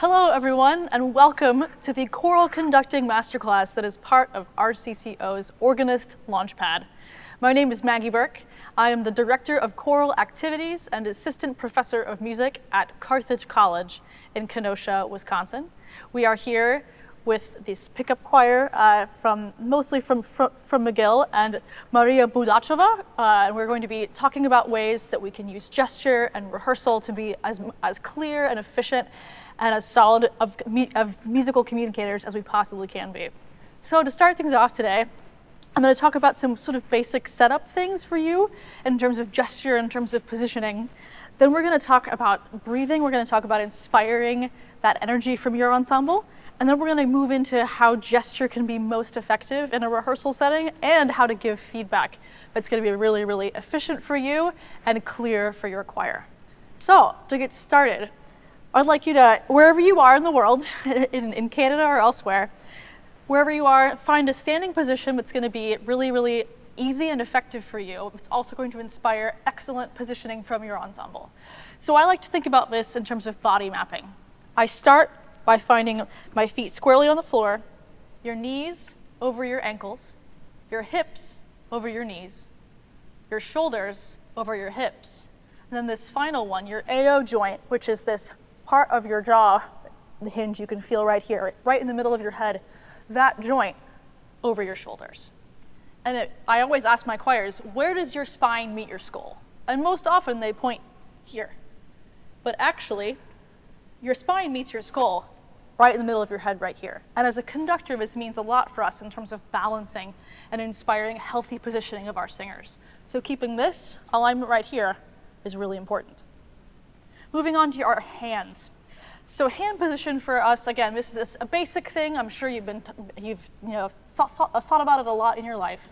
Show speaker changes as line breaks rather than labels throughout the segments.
Hello everyone, and welcome to the choral conducting masterclass that is part of RCCO's Organist Launchpad. My name is Margaret Burk. I am the Director of Choral Activities and Assistant Professor of Music at Carthage College in Kenosha, Wisconsin. We are here with this pickup choir mostly from McGill and Maria Budachova, and we're going to be talking about ways that we can use gesture and rehearsal to be as clear and efficient and as solid of musical communicators as we possibly can be. So to start things off today, I'm going to talk about some sort of basic setup things for you in terms of gesture, in terms of positioning. Then we're going to talk about breathing. We're going to talk about inspiring that energy from your ensemble. And then we're going to move into how gesture can be most effective in a rehearsal setting and how to give feedback that's going to be really, really efficient for you and clear for your choir. So to get started, I'd like you to, wherever you are in the world, in Canada or elsewhere, wherever you are, find a standing position that's going to be really, really easy and effective for you. It's also going to inspire excellent positioning from your ensemble. So I like to think about this in terms of body mapping. I start by finding my feet squarely on the floor, your knees over your ankles, your hips over your knees, your shoulders over your hips, and then this final one, your AO joint, which is this part of your jaw, the hinge you can feel right here, right in the middle of your head, that joint over your shoulders. And I always ask my choirs, where does your spine meet your skull? And most often they point here. But actually, your spine meets your skull right in the middle of your head right here. And as a conductor, this means a lot for us in terms of balancing and inspiring healthy positioning of our singers. So keeping this alignment right here is really important. Moving on to our hands. So hand position for us, again, this is a basic thing. I'm sure you've thought about it a lot in your life.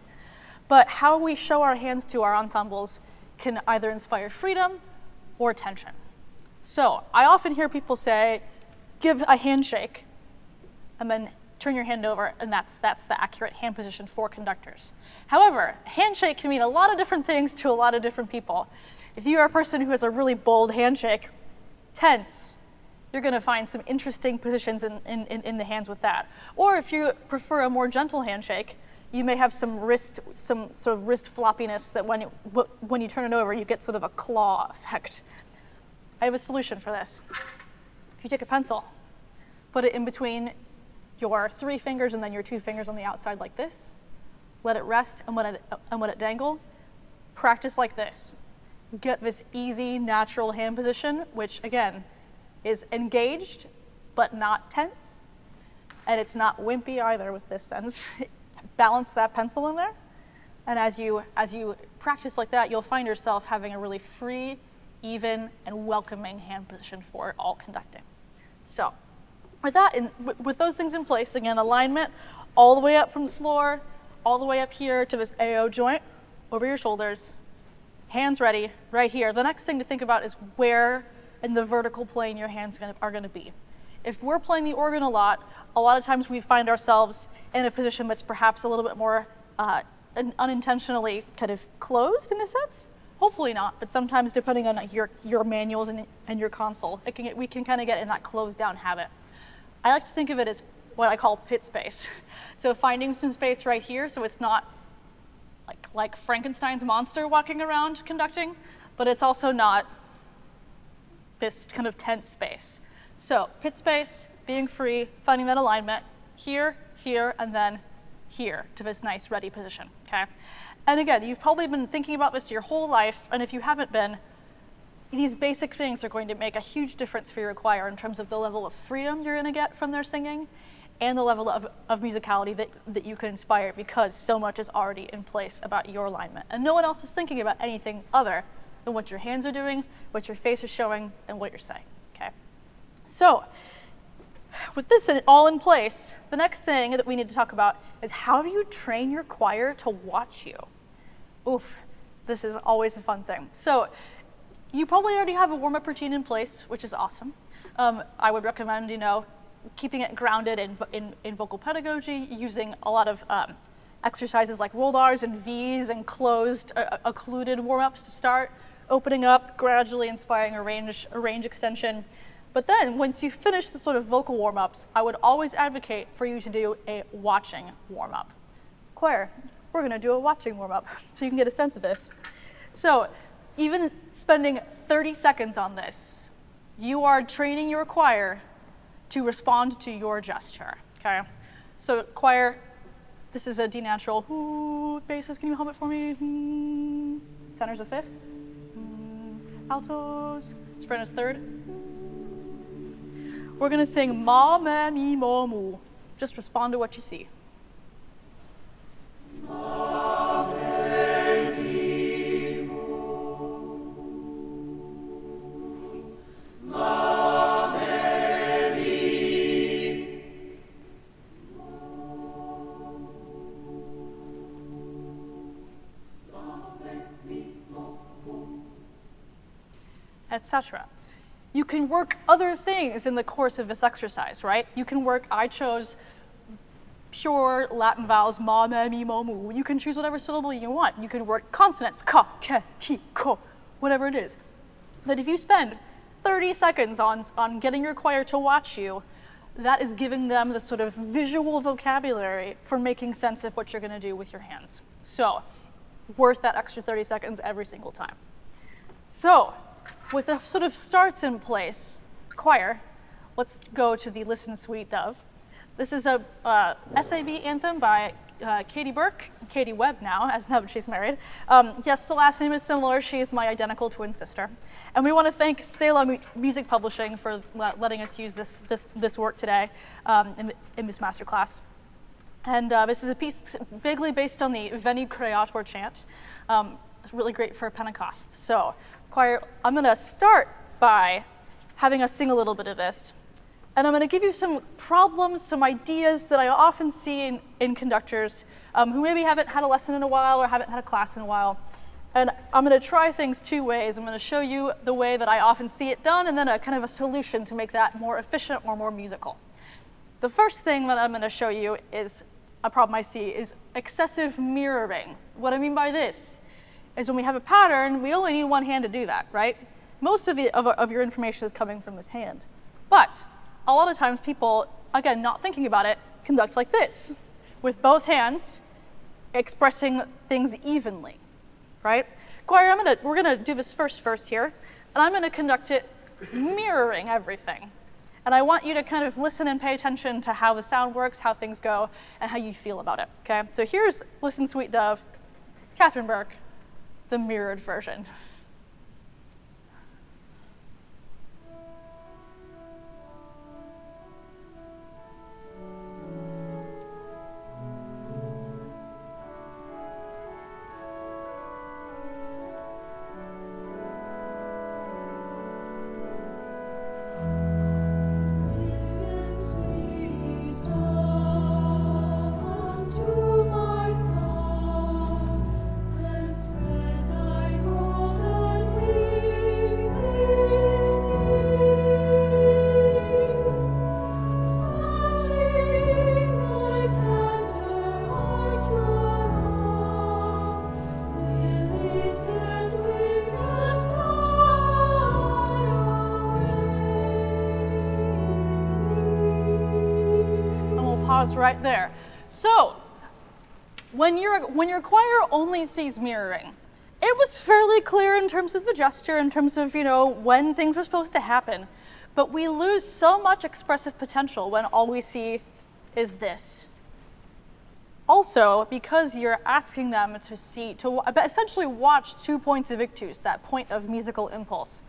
But how we show our hands to our ensembles can either inspire freedom or tension. So I often hear people say, give a handshake, and then turn your hand over, and that's the accurate hand position for conductors. However, handshake can mean a lot of different things to a lot of different people. If you are a person who has a really bold handshake, tense, you're going to find some interesting positions in the hands with that. Or if you prefer a more gentle handshake, you may have some sort of wrist floppiness that when you turn it over, you get sort of a claw effect. I have a solution for this. If you take a pencil, put it in between your 3 fingers and then your 2 fingers on the outside like this, let it rest and let it dangle, practice like this. Get this easy, natural hand position, which again, is engaged, but not tense. And it's not wimpy either with this sense. Balance that pencil in there. And as you practice like that, you'll find yourself having a really free, even, and welcoming hand position for all conducting. So with that, with those things in place, again, alignment all the way up from the floor, all the way up here to this AO joint, over your shoulders, hands ready, right here. The next thing to think about is where in the vertical plane your hands are going to be. If we're playing the organ a lot of times we find ourselves in a position that's perhaps a little bit more unintentionally kind of closed in a sense. Hopefully not, but sometimes depending on your manuals and your console, we can kind of get in that closed down habit. I like to think of it as what I call pit space. So finding some space right here so it's not like Frankenstein's monster walking around conducting, but it's also not this kind of tense space. So pit space, being free, finding that alignment, here, here, and then here to this nice ready position, okay? And again, you've probably been thinking about this your whole life, and if you haven't been, these basic things are going to make a huge difference for your choir in terms of the level of freedom you're gonna get from their singing and the level of musicality that you can inspire, because so much is already in place about your alignment. And no one else is thinking about anything other than what your hands are doing, what your face is showing, and what you're saying, okay? So with this all in place, the next thing that we need to talk about is how do you train your choir to watch you? Oof, this is always a fun thing. So you probably already have a warm-up routine in place, which is awesome. I would recommend, keeping it grounded in vocal pedagogy, using a lot of exercises like rolled R's and V's and closed, occluded warm-ups to start, opening up, gradually inspiring a range extension. But then once you finish the sort of vocal warm-ups, I would always advocate for you to do a watching warm-up. Choir, we're gonna do a watching warm-up so you can get a sense of this. So even spending 30 seconds on this, you are training your choir to respond to your gesture, okay? So choir, this is a D natural. Ooh, basses, can you hum it for me? Tenors a fifth. Altos, sopranos third. We're gonna sing ma, ma, mi, mo, mu. Just respond to what you see. Ma, me, mi, mo. Ma, me, mi, mo. Ma, me, mi, mo, etc. You can work other things in the course of this exercise, right? You can work, I chose pure Latin vowels, ma, me, mi, mo, mu. You can choose whatever syllable you want. You can work consonants, ka, ke, ki, ko, whatever it is. But if you spend 30 seconds on getting your choir to watch you, that is giving them the sort of visual vocabulary for making sense of what you're gonna do with your hands. So, worth that extra 30 seconds every single time. So, with the sort of starts in place, choir, let's go to the Listen Sweet Dove. This is a SAB anthem by Katie Burk, Katie Webb now that she's married. Yes, the last name is similar. She is my identical twin sister. And we want to thank Selah Music Publishing for letting us use this work today in this masterclass. And this is a piece vaguely based on the Veni Creator chant. It's really great for Pentecost. So, choir, I'm going to start by having us sing a little bit of this. And I'm going to give you some problems, some ideas that I often see in conductors who maybe haven't had a lesson in a while or haven't had a class in a while. And I'm going to try things two ways. I'm going to show you the way that I often see it done and then a kind of a solution to make that more efficient or more musical. The first thing that I'm going to show you is a problem I see is excessive mirroring. What I mean by this is when we have a pattern, we only need one hand to do that, right? Most of your information is coming from this hand. But a lot of times people, again, not thinking about it, conduct like this, with both hands expressing things evenly, right? Choir, we're gonna do this first verse here, and I'm gonna conduct it mirroring everything. And I want you to kind of listen and pay attention to how the sound works, how things go, and how you feel about it, okay? So here's Listen Sweet Dove, Catherine Burke, the mirrored version. Right there. So, when your choir only sees mirroring, it was fairly clear in terms of the gesture, in terms of, when things were supposed to happen. But we lose so much expressive potential when all we see is this. Also, because you're asking them to essentially watch 2 points of ictus, that point of musical impulse.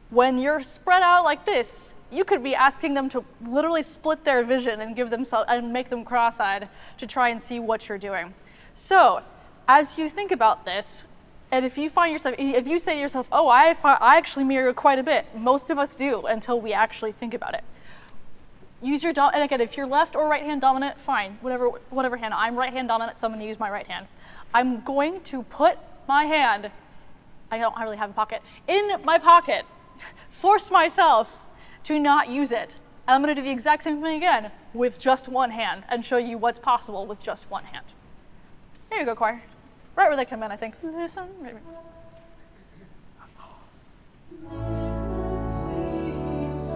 When you're spread out like this, you could be asking them to literally split their vision and make them cross-eyed to try and see what you're doing. So, as you think about this, and if you say to yourself, oh, I actually mirror quite a bit, most of us do until we actually think about it. Use your, and again, if you're left or right hand dominant, fine, whatever hand. I'm right hand dominant, so I'm gonna use my right hand. I'm going to put my hand, I don't really have a pocket, in my pocket, force myself to not use it. And I'm gonna do the exact same thing again with just one hand and show you what's possible with just one hand. Here you go, choir. Right where they come in, I think. Listen, maybe. Listen, sweet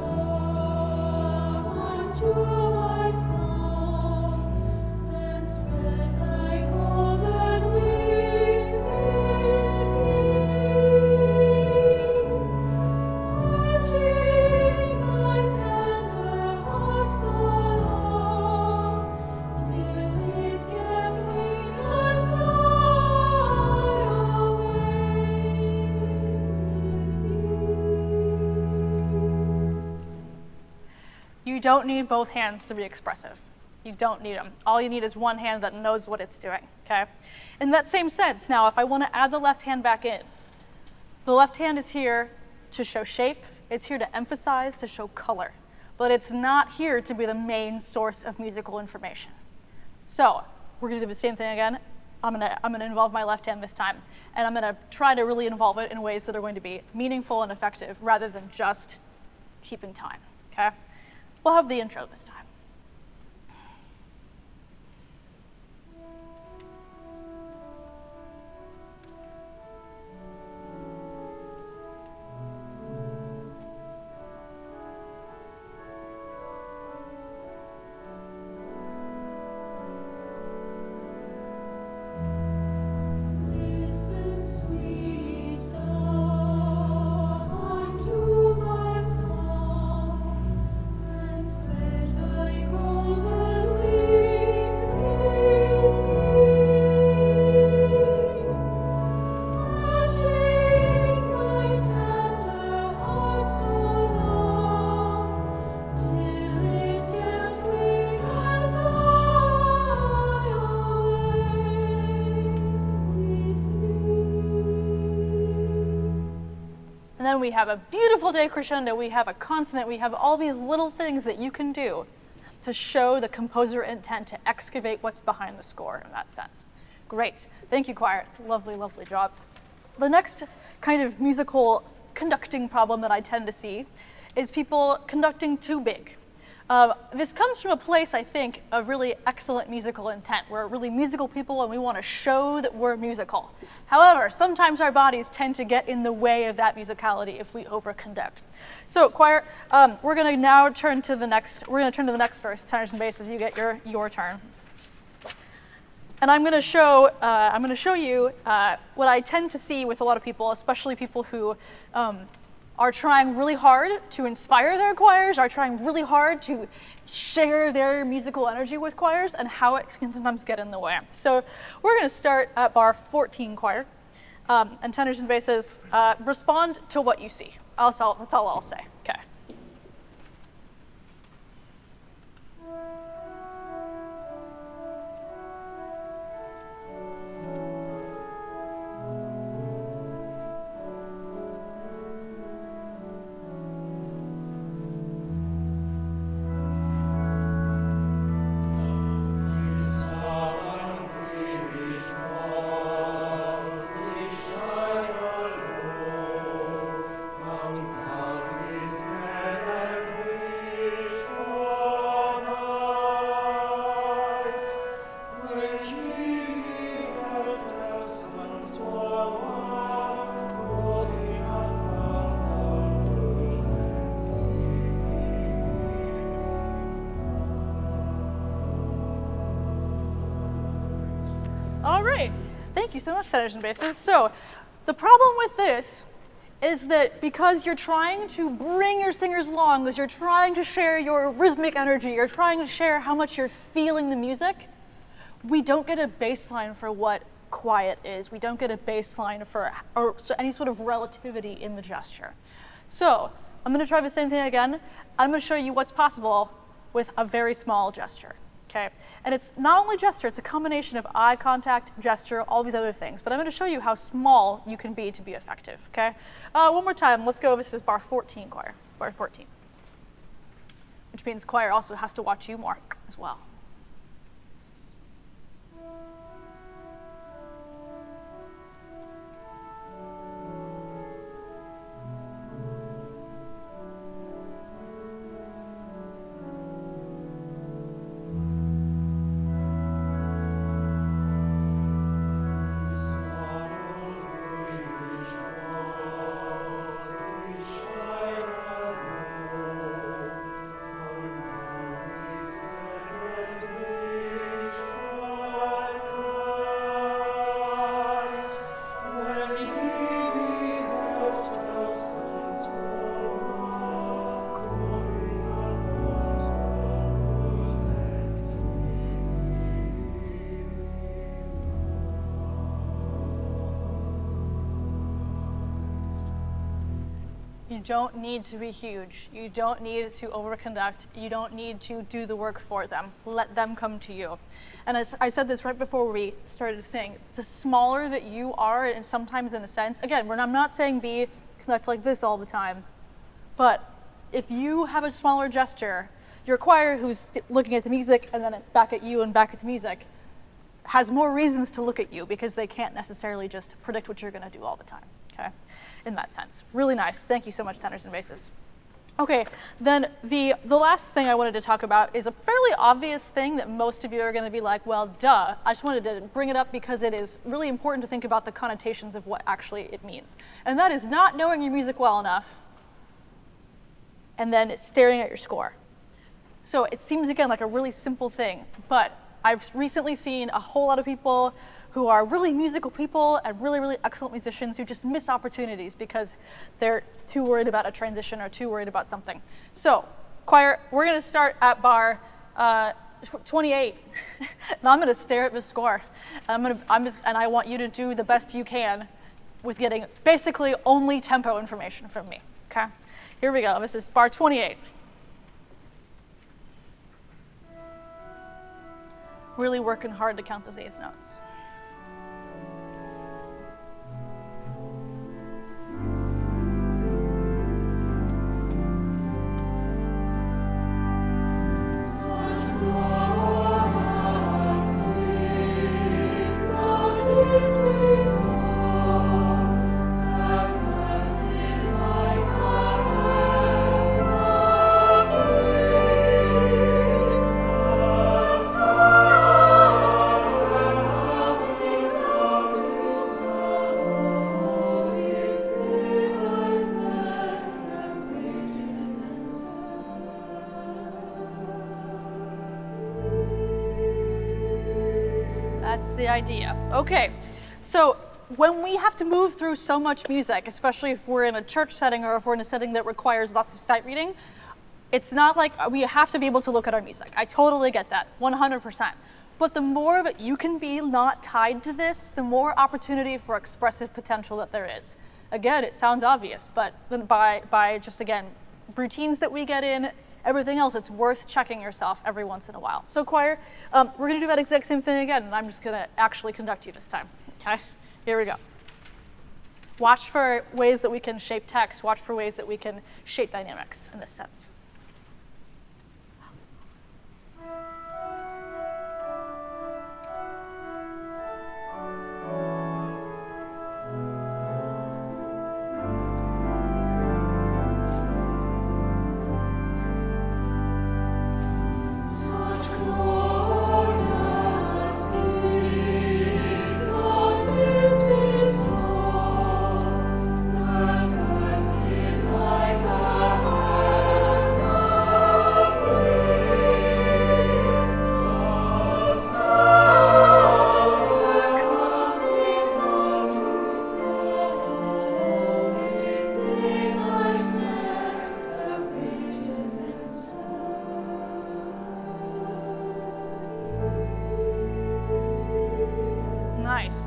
You don't need both hands to be expressive. You don't need them. All you need is one hand that knows what it's doing, okay? In that same sense, now if I want to add the left hand back in, the left hand is here to show shape, it's here to emphasize, to show color, but it's not here to be the main source of musical information. So we're gonna do the same thing again. I'm gonna involve my left hand this time, and I'm gonna try to really involve it in ways that are going to be meaningful and effective rather than just keeping time, okay? We'll have the intro this time. Then we have a beautiful decrescendo, we have a consonant, we have all these little things that you can do to show the composer intent to excavate what's behind the score in that sense. Great, thank you choir, lovely, lovely job. The next kind of musical conducting problem that I tend to see is people conducting too big. This comes from a place, I think, of really excellent musical intent. We're really musical people and we want to show that we're musical. However, sometimes our bodies tend to get in the way of that musicality if we overconduct. So choir, we're going to now turn to the next verse, tenors and basses. You get your turn. And I'm going to show you what I tend to see with a lot of people, especially people who are trying really hard to inspire their choirs, are trying really hard to share their musical energy with choirs, and how it can sometimes get in the way. So we're going to start at bar 14, choir. And tenors and basses, respond to what you see. That's all I'll say. Okay. All right, thank you so much, tenors and basses. So the problem with this is that because you're trying to bring your singers along, as you're trying to share your rhythmic energy, you're trying to share how much you're feeling the music, we don't get a baseline for what quiet is. We don't get a baseline for any sort of relativity in the gesture. So I'm going to try the same thing again. I'm going to show you what's possible with a very small gesture. Okay, and it's not only gesture, it's a combination of eye contact, gesture, all these other things. But I'm going to show you how small you can be to be effective, okay? One more time, let's go. This is bar 14, choir, bar 14. Which means choir also has to watch you more as well. You don't need to be huge. You don't need to overconduct. You don't need to do the work for them. Let them come to you. And as I said this right before we started to sing, the smaller that you are, and sometimes in a sense, again, I'm not saying conduct like this all the time, but if you have a smaller gesture, your choir who's looking at the music and then back at you and back at the music has more reasons to look at you because they can't necessarily just predict what you're going to do all the time, okay? In that sense. Really nice. Thank you so much, tenors and basses. Okay, then the last thing I wanted to talk about is a fairly obvious thing that most of you are going to be like, well, duh. I just wanted to bring it up because it is really important to think about the connotations of what actually it means. And that is not knowing your music well enough and then staring at your score. So it seems, again, like a really simple thing, but I've recently seen a whole lot of people who are really musical people and really, really excellent musicians who just miss opportunities because they're too worried about a transition or too worried about something. So, choir, we're gonna start at bar 28. Now I'm gonna stare at the score. And I want you to do the best you can with getting basically only tempo information from me, okay? Here we go, this is bar 28. Really working hard to count those eighth notes. The idea. Okay, so when we have to move through so much music, especially if we're in a church setting or if we're in a setting that requires lots of sight reading, it's not like we have to be able to look at our music. I totally get that, 100%. But the more of it you can be not tied to this, the more opportunity for expressive potential that there is. Again, it sounds obvious, but then by just, again, routines that we get in, everything else, it's worth checking yourself every once in a while. So choir, we're gonna do that exact same thing again, and I'm just gonna actually conduct you this time, okay? Here we go. Watch for ways that we can shape text, watch for ways that we can shape dynamics in this sense.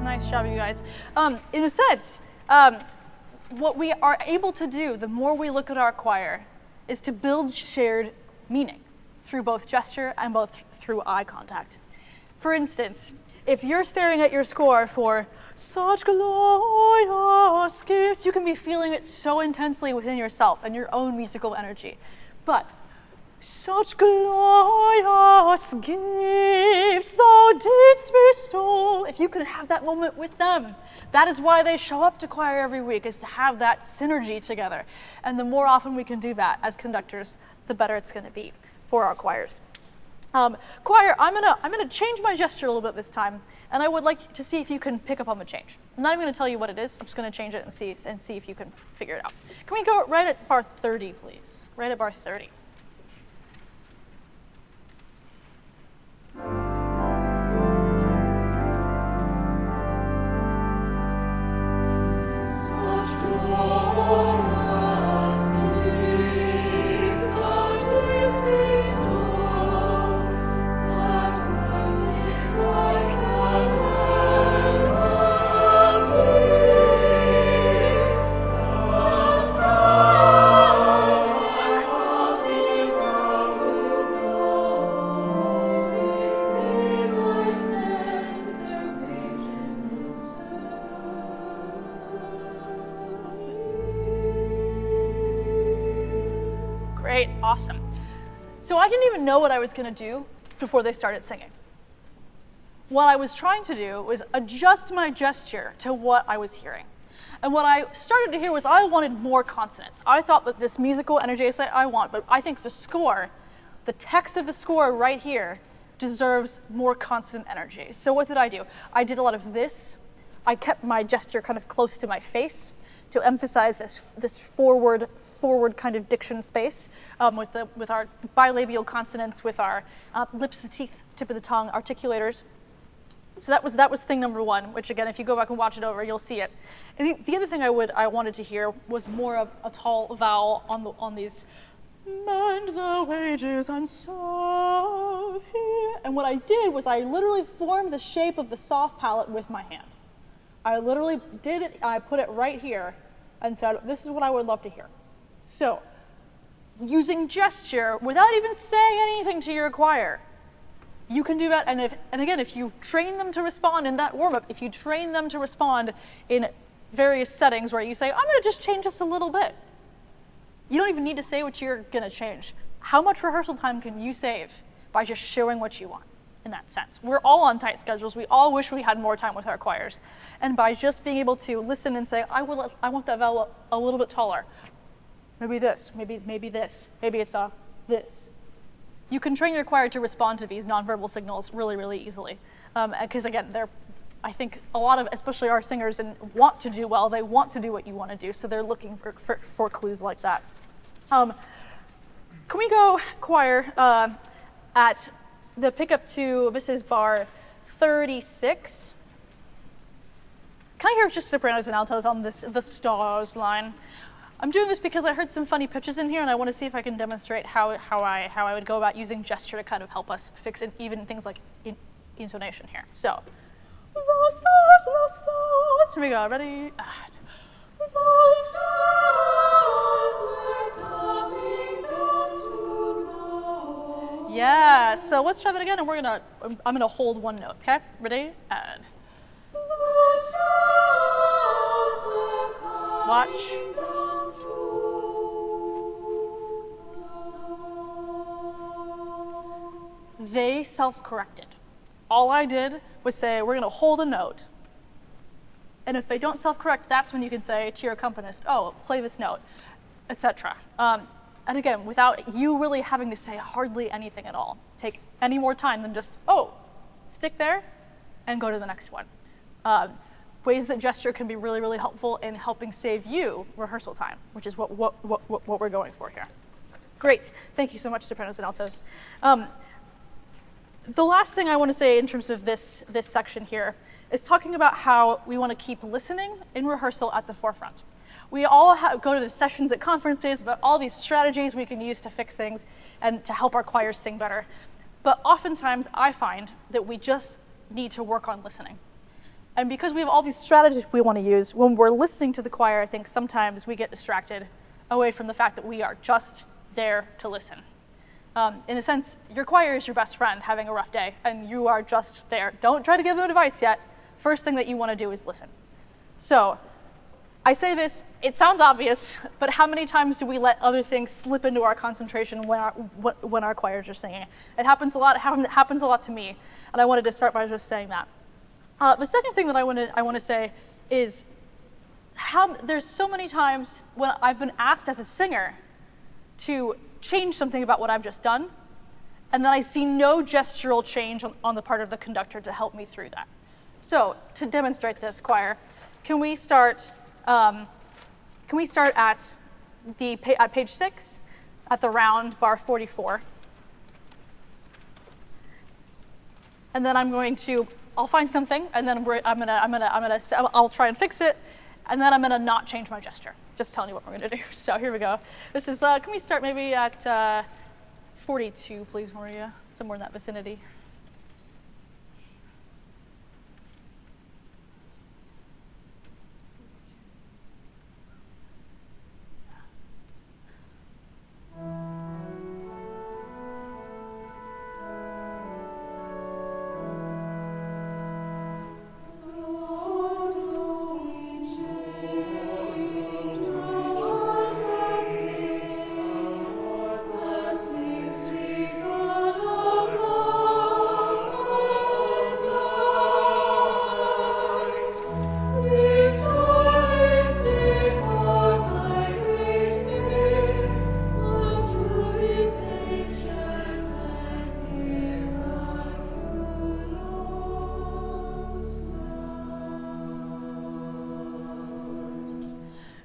Nice job, you guys. In a sense, what we are able to do, the more we look at our choir, is to build shared meaning through both gesture and through eye contact. For instance, if you're staring at your score for such glorious gifts, you can be feeling it so intensely within yourself and your own musical energy. But such glorious gifts thou didst bestow. If you can have that moment with them, that is why they show up to choir every week, is to have that synergy together. And the more often we can do that as conductors, the better it's going to be for our choirs. Choir, I'm gonna change my gesture a little bit this time, and I would like to see if you can pick up on the change. I'm not even going to tell you what it is. I'm just going to change it and see if you can figure it out. Can we go right at bar 30, please? Right at bar 30.
Oh
awesome. So I didn't even know what I was gonna do before they started singing. What I was trying to do was adjust my gesture to what I was hearing. And what I started to hear was I wanted more consonants. I thought that this musical energy is that I want, but I think the score, the text of the score right here, deserves more consonant energy. So what did I do? I did a lot of this. I kept my gesture kind of close to my face to emphasize this forward kind of diction space with our bilabial consonants, with our lips, the teeth, tip of the tongue, articulators. So that was thing number one, which again, if you go back and watch it over, you'll see it. And the other thing I wanted to hear was more of a tall vowel on these, mend the wages and serve here. And what I did was I literally formed the shape of the soft palate with my hand. I literally did it, I put it right here and said, this is what I would love to hear. So, using gesture without even saying anything to your choir, you can do that, and again, if you train them to respond in that warm-up, if you train them to respond in various settings where you say, I'm gonna just change this a little bit. You don't even need to say what you're gonna change. How much rehearsal time can you save by just showing what you want in that sense? We're all on tight schedules. We all wish we had more time with our choirs. And by just being able to listen and say, I want that vowel a little bit taller. Maybe this, maybe this, maybe it's a this. You can train your choir to respond to these nonverbal signals really, really easily. Because again, I think a lot of, especially our singers, want to do well. They want to do what you want to do, so they're looking for clues like that. Can we go choir at the pickup to, this is bar 36. Can I hear just sopranos and altos on this, the stars line? I'm doing this because I heard some funny pitches in here, and I want to see if I can demonstrate how I would go about using gesture to kind of help us fix it, even things like intonation here. So, the stars, here we go, ready? And the stars were coming down to know. Yeah, so let's try that again, and I'm gonna hold one note, okay? Ready? And the stars were coming down to know. They self-corrected. All I did was say, we're gonna hold a note. And if they don't self-correct, that's when you can say to your accompanist, oh, play this note, etc. And again, without you really having to say hardly anything at all. Take any more time than just, oh, stick there and go to the next one. Ways that gesture can be really, really helpful in helping save you rehearsal time, which is what we're going for here. Great, thank you so much, sopranos and altos. The last thing I want to say in terms of this section here is talking about how we want to keep listening in rehearsal at the forefront. We all go to the sessions at conferences about all these strategies we can use to fix things and to help our choirs sing better. But oftentimes I find that we just need to work on listening. And because we have all these strategies we want to use, when we're listening to the choir, I think sometimes we get distracted away from the fact that we are just there to listen. In a sense, your choir is your best friend having a rough day, and you are just there. Don't try to give them advice yet. First thing that you want to do is listen. So, I say this, it sounds obvious, but how many times do we let other things slip into our concentration when our choirs are singing? It happens a lot. It happens a lot to me, and I wanted to start by just saying that. The second thing that I want to say is how there's so many times when I've been asked as a singer to change something about what I've just done, and then I see no gestural change on the part of the conductor to help me through that. So to demonstrate this, choir, can we start at page 6 at the round bar 44, and then I'll find something, and then I'll try and fix it, and then I'm gonna not change my gesture. Just telling you what we're gonna do. So here we go. This is, can we start maybe at 42, please, Maria? Somewhere in that vicinity.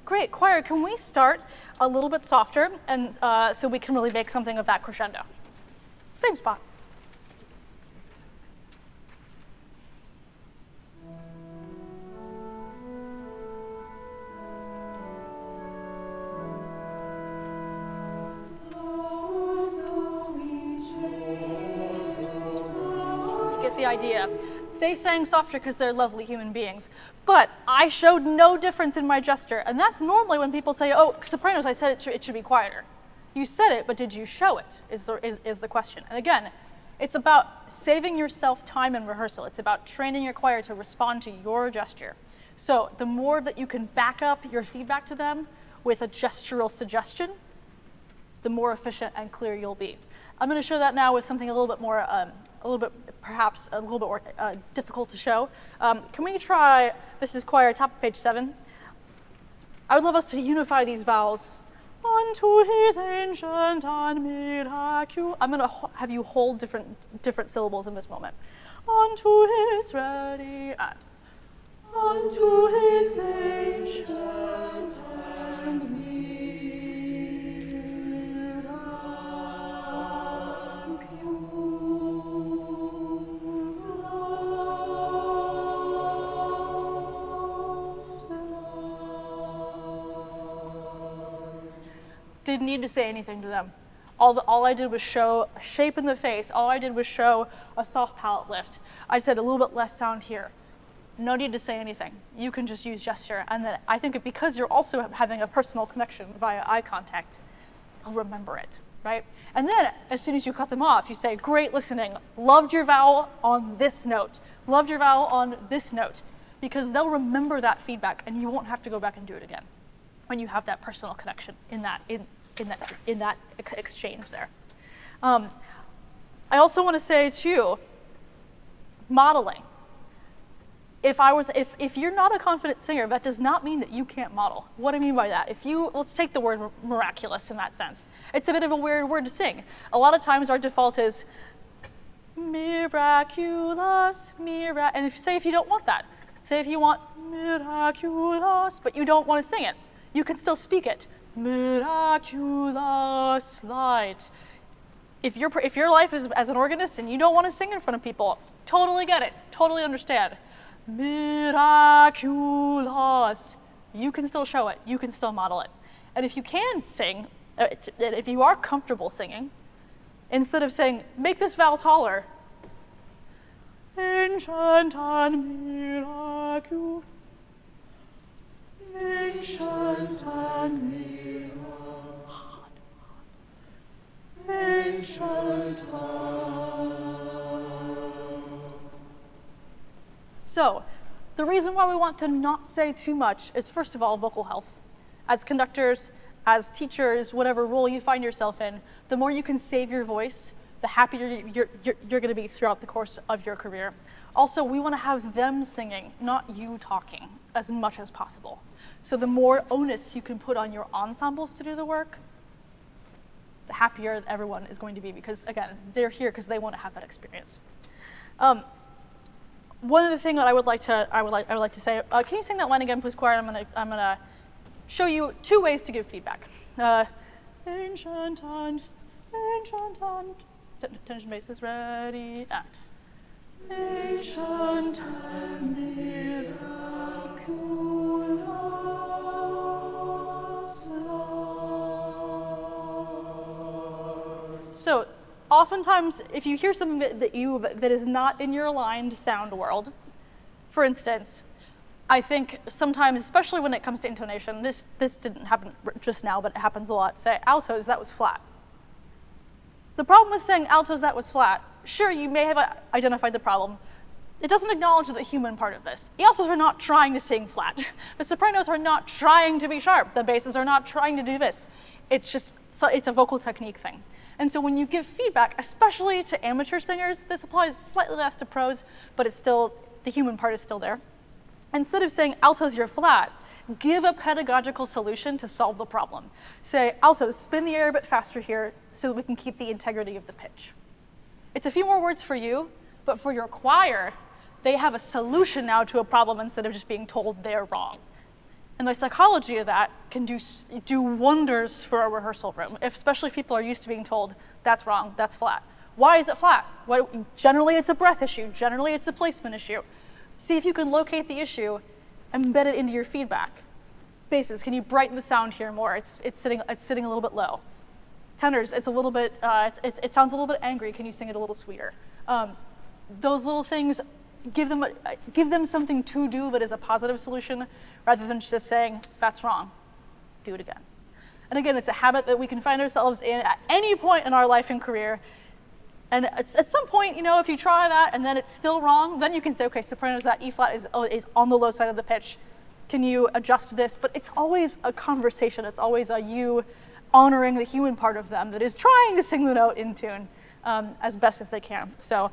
Great, choir, can we start a little bit softer and so we can really make something of that crescendo? Same spot. Get the idea. They sang softer because they're lovely human beings, but I showed no difference in my gesture, and that's normally when people say, oh, sopranos, I said it should be quieter. You said it, but did you show it, is the question. And again, it's about saving yourself time in rehearsal. It's about training your choir to respond to your gesture. So the more that you can back up your feedback to them with a gestural suggestion, the more efficient and clear you'll be. I'm going to show that now with something perhaps a little bit more difficult to show. Can we try, this is choir, top of page 7. I would love us to unify these vowels. Unto his ancient and miraculous. I'm going to have you hold different syllables in this moment. Unto his ready and. Unto his ancient and miraculous. Didn't need to say anything to them. All I did was show a shape in the face. All I did was show a soft palate lift. I said a little bit less sound here. No need to say anything. You can just use gesture. And then I think because you're also having a personal connection via eye contact, they'll remember it, right? And then as soon as you cut them off, you say, great listening. Loved your vowel on this note. Loved your vowel on this note. Because they'll remember that feedback and you won't have to go back and do it again when you have that personal connection in that exchange there. I also want to say too, modeling. If you're not a confident singer, that does not mean that you can't model. What do I mean by that? Let's take the word miraculous in that sense. It's a bit of a weird word to sing. A lot of times our default is miraculous, and if you don't want that, say if you want miraculous, but you don't want to sing it, you can still speak it. Miraculous light. If your life is as an organist and you don't want to sing in front of people, totally get it, totally understand. Miraculous. You can still show it, you can still model it. And if you can sing, if you are comfortable singing, instead of saying, make this vowel taller, ancient and miraculous. Ancient and miraculous. Ancient So, the reason why we want to not say too much is, first of all, vocal health. As conductors, as teachers, whatever role you find yourself in, the more you can save your voice, the happier you're going to be throughout the course of your career. Also, we want to have them singing, not you talking, as much as possible. So the more onus you can put on your ensembles to do the work, the happier everyone is going to be, because again, they're here because they want to have that experience. One other thing that I would like to say, can you sing that line again, please, choir? I'm gonna show you 2 ways to give feedback. Ancient and tension bass ready and ancient and miraculous Lord. So oftentimes, if you hear something that is not in your aligned sound world, for instance, I think sometimes, especially when it comes to intonation, this didn't happen just now, but it happens a lot. Say, altos, that was flat. The problem with saying altos, that was flat, sure, you may have identified the problem. It doesn't acknowledge the human part of this. The altos are not trying to sing flat. The sopranos are not trying to be sharp. The basses are not trying to do this. It's a vocal technique thing. And so when you give feedback, especially to amateur singers, this applies slightly less to pros, but it's still, the human part is still there. Instead of saying, altos, you're flat, give a pedagogical solution to solve the problem. Say, altos, spin the air a bit faster here so that we can keep the integrity of the pitch. It's a few more words for you, but for your choir, they have a solution now to a problem instead of just being told they're wrong. And the psychology of that can do wonders for a rehearsal room, especially if people are used to being told, that's wrong, that's flat. Why is it flat? Generally it's a breath issue, generally it's a placement issue. See if you can locate the issue, embed it into your feedback. Basses, can you brighten the sound here more? It's sitting a little bit low. Tenors, it's a little bit, it sounds a little bit angry, can you sing it a little sweeter? Those little things, give them something to do that is a positive solution, rather than just saying, that's wrong, do it again. And again, it's a habit that we can find ourselves in at any point in our life and career. And at some point, if you try that and then it's still wrong, then you can say, okay, sopranos, that E flat is on the low side of the pitch. Can you adjust this? But it's always a conversation. It's always you honoring the human part of them that is trying to sing the note in tune as best as they can. So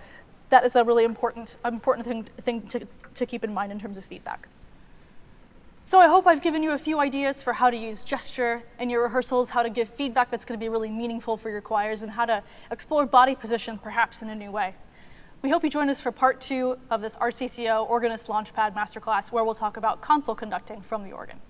that is a really important thing to keep in mind in terms of feedback. So I hope I've given you a few ideas for how to use gesture in your rehearsals, how to give feedback that's going to be really meaningful for your choirs, and how to explore body position perhaps in a new way. We hope you join us for part 2 of this RCCO Organist Launchpad Masterclass, where we'll talk about console conducting from the organ.